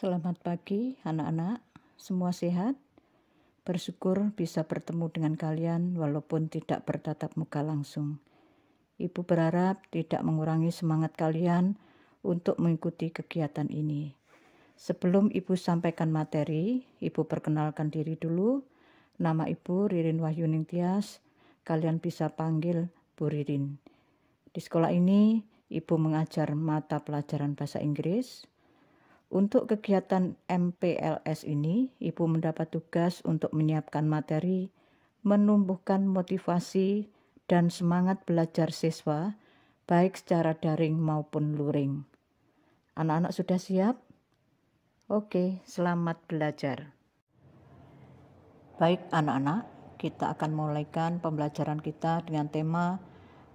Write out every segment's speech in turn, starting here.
Selamat pagi anak-anak, semua sehat? Bersyukur bisa bertemu dengan kalian walaupun tidak bertatap muka langsung. Ibu berharap tidak mengurangi semangat kalian untuk mengikuti kegiatan ini. Sebelum Ibu sampaikan materi, Ibu perkenalkan diri dulu. Nama Ibu Ririn Wahyuning Tias, kalian bisa panggil Bu Ririn. Di sekolah ini, Ibu mengajar mata pelajaran bahasa Inggris. Untuk kegiatan MPLS ini, Ibu mendapat tugas untuk menyiapkan materi, menumbuhkan motivasi dan semangat belajar siswa, baik secara daring maupun luring. Anak-anak sudah siap? Oke, selamat belajar. Baik anak-anak, kita akan mulaikan pembelajaran kita dengan tema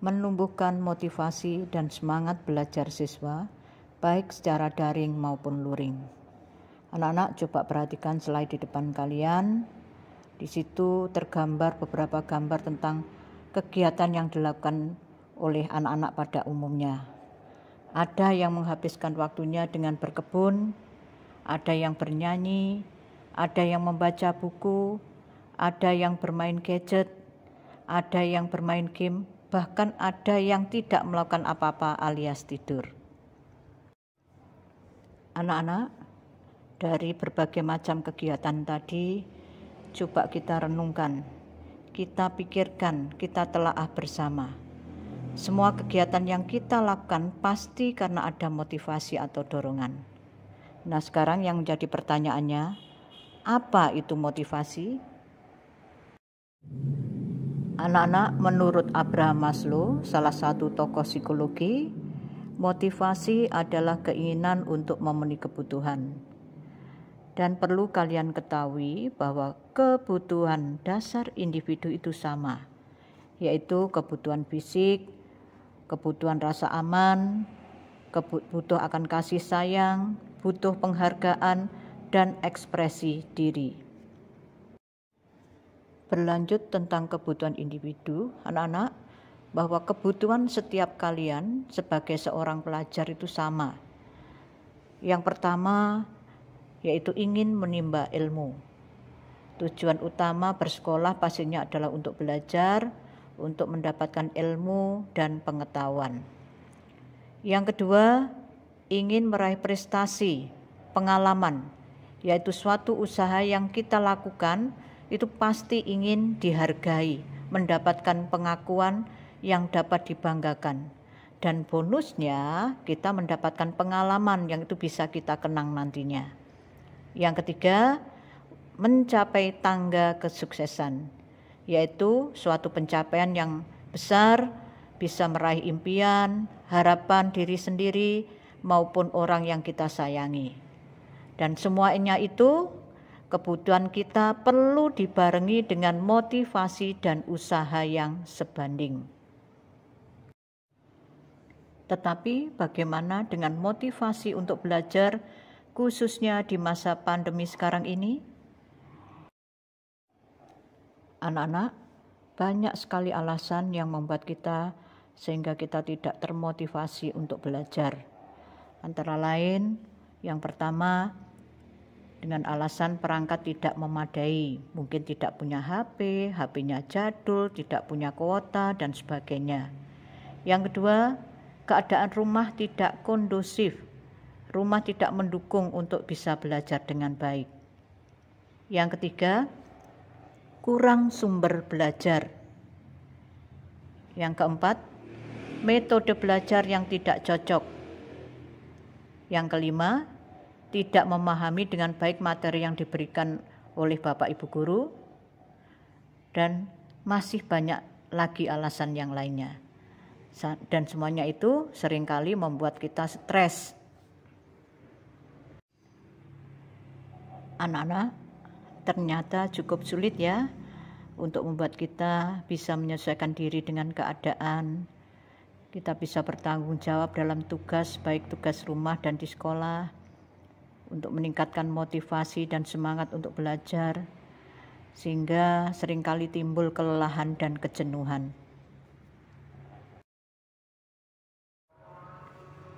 menumbuhkan motivasi dan semangat belajar siswa, baik secara daring maupun luring. Anak-anak coba perhatikan slide di depan kalian. Di situ tergambar beberapa gambar tentang kegiatan yang dilakukan oleh anak-anak pada umumnya. Ada yang menghabiskan waktunya dengan berkebun, ada yang bernyanyi, ada yang membaca buku, ada yang bermain gadget, ada yang bermain game, bahkan ada yang tidak melakukan apa-apa alias tidur. Anak-anak, dari berbagai macam kegiatan tadi, coba kita renungkan, kita pikirkan, kita telaah bersama. Semua kegiatan yang kita lakukan pasti karena ada motivasi atau dorongan. Nah, sekarang yang menjadi pertanyaannya, apa itu motivasi? Anak-anak, menurut Abraham Maslow, salah satu tokoh psikologi, motivasi adalah keinginan untuk memenuhi kebutuhan. Dan perlu kalian ketahui bahwa kebutuhan dasar individu itu sama, yaitu kebutuhan fisik, kebutuhan rasa aman, butuh akan kasih sayang, butuh penghargaan, dan ekspresi diri. Berlanjut tentang kebutuhan individu, anak-anak, bahwa kebutuhan setiap kalian sebagai seorang pelajar itu sama. Yang pertama yaitu ingin menimba ilmu. Tujuan utama bersekolah pastinya adalah untuk belajar, untuk mendapatkan ilmu dan pengetahuan. Yang kedua, ingin meraih prestasi, pengalaman, yaitu suatu usaha yang kita lakukan itu pasti ingin dihargai, mendapatkan pengakuan yang dapat dibanggakan, dan bonusnya kita mendapatkan pengalaman yang itu bisa kita kenang nantinya. Yang ketiga, mencapai tangga kesuksesan, yaitu suatu pencapaian yang besar, bisa meraih impian, harapan diri sendiri maupun orang yang kita sayangi. Dan semuanya itu kebutuhan kita perlu dibarengi dengan motivasi dan usaha yang sebanding. Tetapi bagaimana dengan motivasi untuk belajar, khususnya di masa pandemi sekarang ini? Anak-anak, banyak sekali alasan yang membuat kita sehingga kita tidak termotivasi untuk belajar. Antara lain, yang pertama, dengan alasan perangkat tidak memadai, mungkin tidak punya HP, HP-nya jadul, tidak punya kuota, dan sebagainya. Yang kedua, keadaan rumah tidak kondusif, rumah tidak mendukung untuk bisa belajar dengan baik. Yang ketiga, kurang sumber belajar. Yang keempat, metode belajar yang tidak cocok. Yang kelima, tidak memahami dengan baik materi yang diberikan oleh Bapak Ibu Guru. Dan masih banyak lagi alasan yang lainnya. Dan semuanya itu seringkali membuat kita stres. Anak-anak, ternyata cukup sulit ya untuk membuat kita bisa menyesuaikan diri dengan keadaan. Kita bisa bertanggung jawab dalam tugas, baik tugas rumah dan di sekolah, untuk meningkatkan motivasi dan semangat untuk belajar, sehingga seringkali timbul kelelahan dan kejenuhan.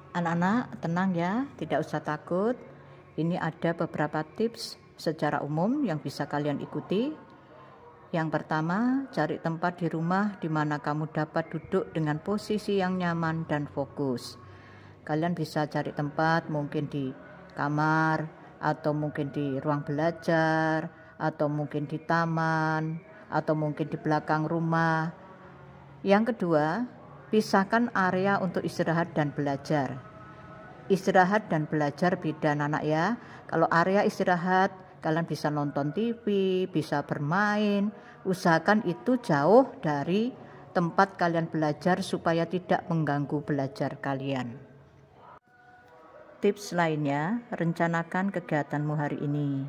Anak-anak, tenang ya, tidak usah takut. Ini ada beberapa tips secara umum yang bisa kalian ikuti. Yang pertama, cari tempat di rumah di mana kamu dapat duduk dengan posisi yang nyaman dan fokus. Kalian bisa cari tempat mungkin di kamar, atau mungkin di ruang belajar, atau mungkin di taman, atau mungkin di belakang rumah. Yang kedua, pisahkan area untuk istirahat dan belajar. Istirahat dan belajar beda anak ya. Kalau area istirahat, kalian bisa nonton TV, bisa bermain. Usahakan itu jauh dari tempat kalian belajar supaya tidak mengganggu belajar kalian. Tips lainnya, rencanakan kegiatanmu hari ini.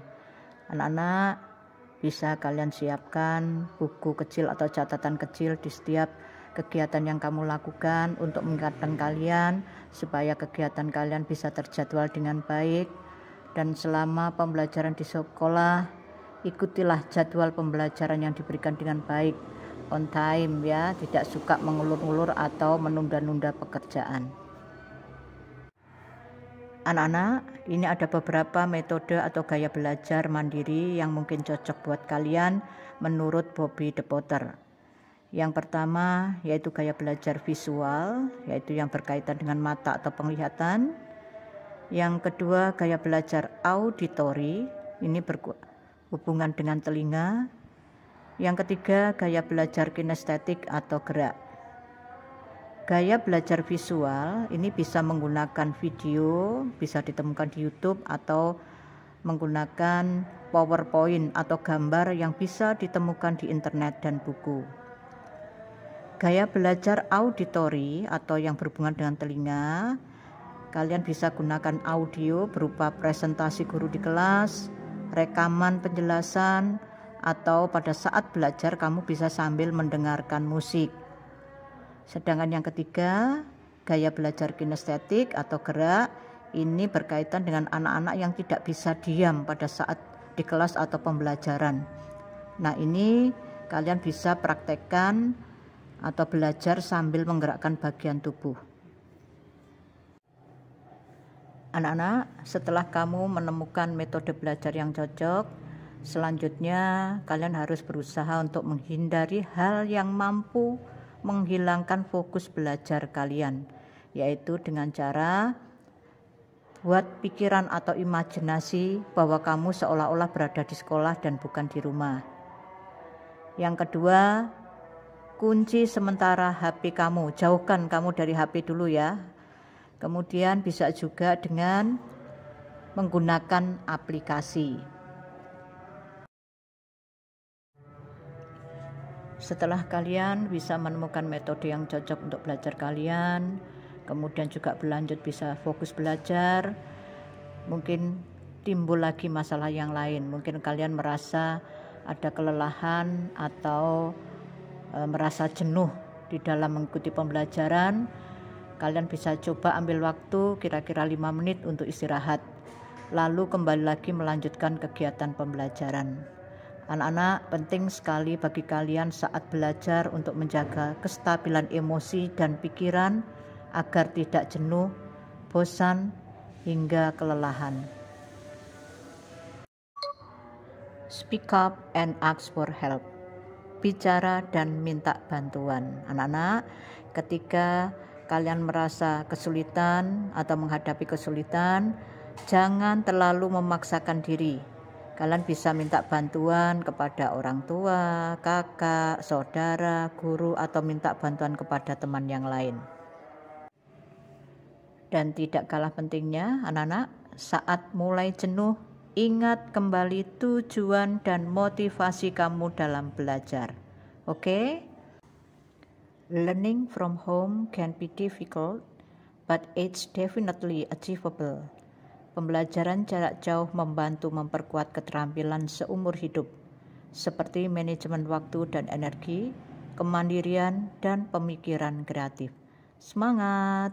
Anak-anak, bisa kalian siapkan buku kecil atau catatan kecil di setiap kegiatan yang kamu lakukan untuk mengingatkan kalian supaya kegiatan kalian bisa terjadwal dengan baik. Dan selama pembelajaran di sekolah, ikutilah jadwal pembelajaran yang diberikan dengan baik, on time ya, tidak suka mengulur-ulur atau menunda-nunda pekerjaan. Anak-anak, ini ada beberapa metode atau gaya belajar mandiri yang mungkin cocok buat kalian menurut Bobby De Potter. Yang pertama yaitu gaya belajar visual, yaitu yang berkaitan dengan mata atau penglihatan. Yang kedua gaya belajar auditory, ini berhubungan dengan telinga. Yang ketiga gaya belajar kinestetik atau gerak. Gaya belajar visual ini bisa menggunakan video, bisa ditemukan di YouTube atau menggunakan PowerPoint atau gambar yang bisa ditemukan di internet dan buku. Gaya belajar auditory atau yang berhubungan dengan telinga, kalian bisa gunakan audio berupa presentasi guru di kelas, rekaman penjelasan, atau pada saat belajar kamu bisa sambil mendengarkan musik. Sedangkan yang ketiga, gaya belajar kinestetik atau gerak, ini berkaitan dengan anak-anak yang tidak bisa diam pada saat di kelas atau pembelajaran. Nah, ini kalian bisa praktekkan atau belajar sambil menggerakkan bagian tubuh. Anak-anak, setelah kamu menemukan metode belajar yang cocok, selanjutnya kalian harus berusaha untuk menghindari hal yang mampu menghilangkan fokus belajar kalian, yaitu dengan cara buat pikiran atau imajinasi bahwa kamu seolah-olah berada di sekolah dan bukan di rumah. Yang kedua, kunci sementara HP kamu, jauhkan kamu dari HP dulu ya. Kemudian bisa juga dengan menggunakan aplikasi. Setelah kalian bisa menemukan metode yang cocok untuk belajar kalian, kemudian juga berlanjut bisa fokus belajar, mungkin timbul lagi masalah yang lain. Mungkin kalian merasa ada kelelahan atau merasa jenuh di dalam mengikuti pembelajaran. Kalian bisa coba ambil waktu kira-kira 5 menit untuk istirahat, lalu kembali lagi melanjutkan kegiatan pembelajaran. Anak-anak, penting sekali bagi kalian saat belajar untuk menjaga kestabilan emosi dan pikiran agar tidak jenuh, bosan, hingga kelelahan. Speak up and ask for help. Bicara dan minta bantuan. Anak-anak, ketika kalian merasa kesulitan atau menghadapi kesulitan, jangan terlalu memaksakan diri. Kalian bisa minta bantuan kepada orang tua, kakak, saudara, guru, atau minta bantuan kepada teman yang lain. Dan tidak kalah pentingnya, anak-anak, saat mulai jenuh, ingat kembali tujuan dan motivasi kamu dalam belajar. Oke? Learning from home can be difficult, but it's definitely achievable. Pembelajaran jarak jauh membantu memperkuat keterampilan seumur hidup, seperti manajemen waktu dan energi, kemandirian, dan pemikiran kreatif. Semangat!